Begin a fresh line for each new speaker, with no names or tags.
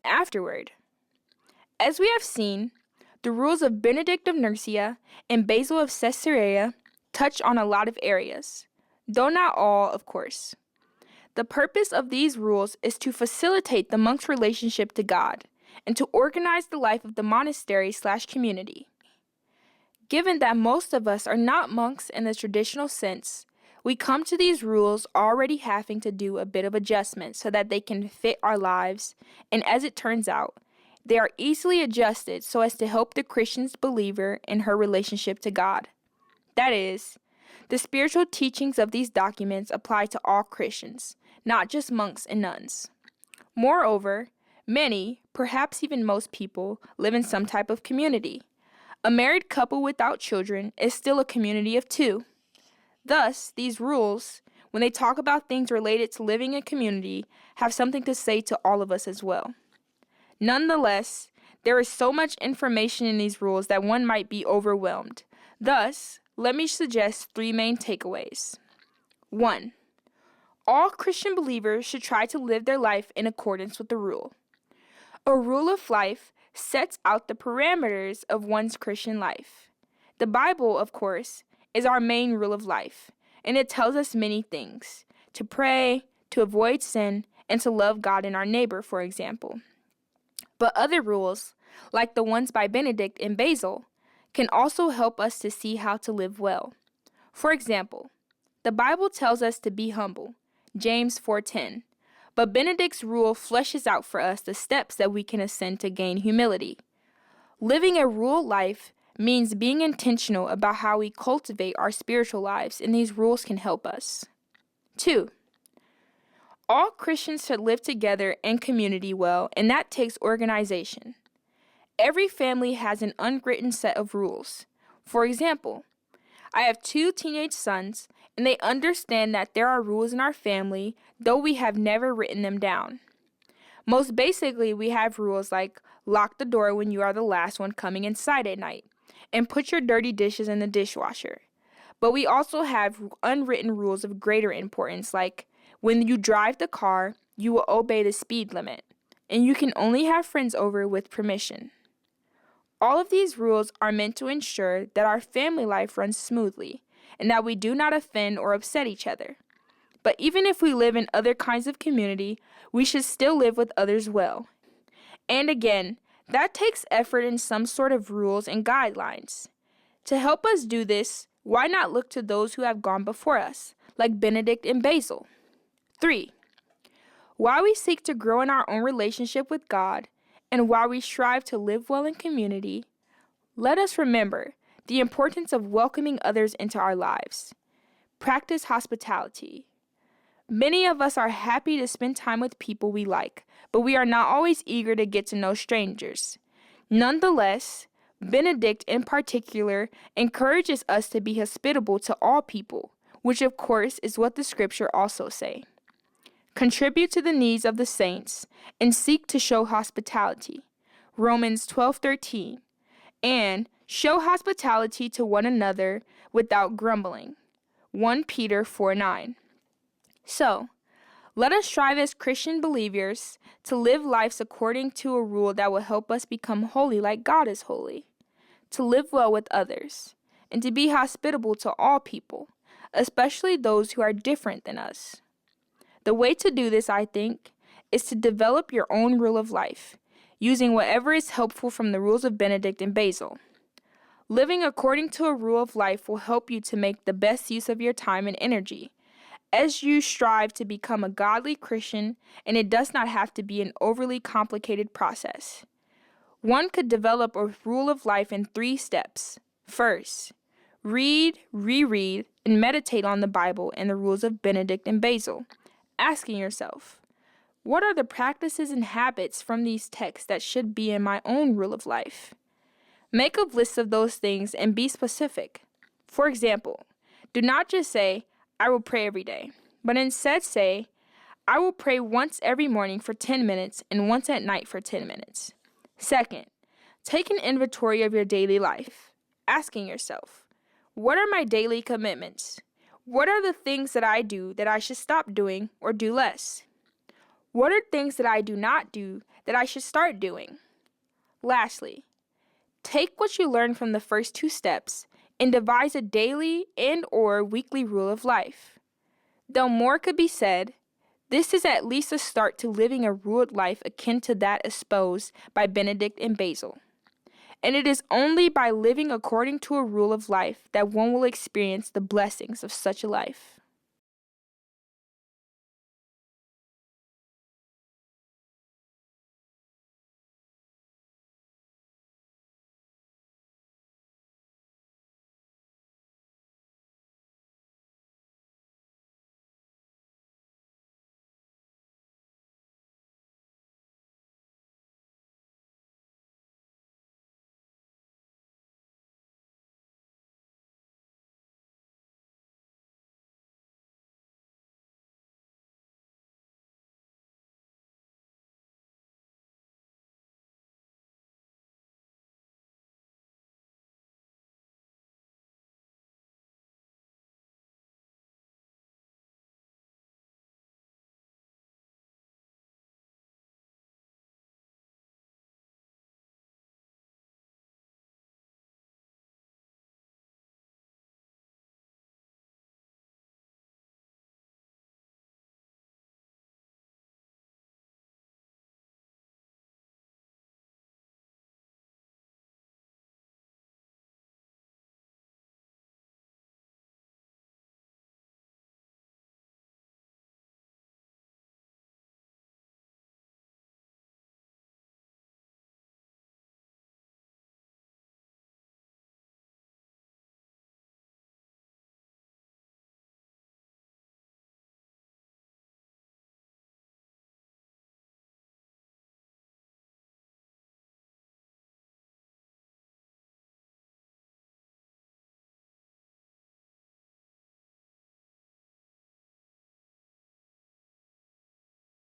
Afterword. As we have seen, the rules of Benedict of Nursia and Basil of Caesarea touch on a lot of areas, though not all, of course. The purpose of these rules is to facilitate the monk's relationship to God and to organize the life of the monastery/community. Given that most of us are not monks in the traditional sense, we come to these rules already having to do a bit of adjustment so that they can fit our lives, and as it turns out, they are easily adjusted so as to help the Christian's believer in her relationship to God. That is, the spiritual teachings of these documents apply to all Christians, not just monks and nuns. Moreover, many, perhaps even most people, live in some type of community. A married couple without children is still a community of two. Thus, these rules, when they talk about things related to living in community, have something to say to all of us as well. Nonetheless, there is so much information in these rules that one might be overwhelmed. Thus, let me suggest 3 main takeaways. 1. All Christian believers should try to live their life in accordance with the rule. A rule of life sets out the parameters of one's Christian life. The Bible, of course, is our main rule of life, and it tells us many things: to pray, to avoid sin, and to love God and our neighbor, for example. But other rules, like the ones by Benedict and Basil, can also help us to see how to live well. For example, the Bible tells us to be humble, James 4:10, but Benedict's rule fleshes out for us the steps that we can ascend to gain humility. Living a ruled life means being intentional about how we cultivate our spiritual lives, and these rules can help us. 2. All Christians should live together in community well, and that takes organization. Every family has an unwritten set of rules. For example, I have 2 teenage sons, and they understand that there are rules in our family, though we have never written them down. Most basically, we have rules like lock the door when you are the last one coming inside at night, and put your dirty dishes in the dishwasher. But we also have unwritten rules of greater importance, like when you drive the car, you will obey the speed limit, and you can only have friends over with permission. All of these rules are meant to ensure that our family life runs smoothly, and that we do not offend or upset each other. But even if we live in other kinds of community, we should still live with others well. And again, that takes effort in some sort of rules and guidelines. To help us do this, why not look to those who have gone before us, like Benedict and Basil? 3. While we seek to grow in our own relationship with God, and while we strive to live well in community, let us remember the importance of welcoming others into our lives. Practice hospitality. Many of us are happy to spend time with people we like, but we are not always eager to get to know strangers. Nonetheless, Benedict in particular encourages us to be hospitable to all people, which of course is what the scripture also say. Contribute to the needs of the saints and seek to show hospitality. Romans 12:13. And show hospitality to one another without grumbling. 1 Peter 4:9. So, let us strive as Christian believers to live lives according to a rule that will help us become holy like God is holy, to live well with others, and to be hospitable to all people, especially those who are different than us. The way to do this, I think, is to develop your own rule of life, using whatever is helpful from the rules of Benedict and Basil. Living according to a rule of life will help you to make the best use of your time and energy, as you strive to become a godly Christian, and it does not have to be an overly complicated process. One could develop a rule of life in 3 steps. First, read, reread, and meditate on the Bible and the rules of Benedict and Basil, asking yourself, what are the practices and habits from these texts that should be in my own rule of life? Make a list of those things and be specific. For example, do not just say, I will pray every day, but instead say, I will pray once every morning for 10 minutes and once at night for 10 minutes. Second, take an inventory of your daily life, asking yourself, what are my daily commitments? What are the things that I do that I should stop doing or do less? What are things that I do not do that I should start doing? Lastly, take what you learned from the first 2 steps and devise a daily and/or weekly rule of life. Though more could be said, this is at least a start to living a ruled life akin to that espoused by Benedict and Basil. And it is only by living according to a rule of life that one will experience the blessings of such a life.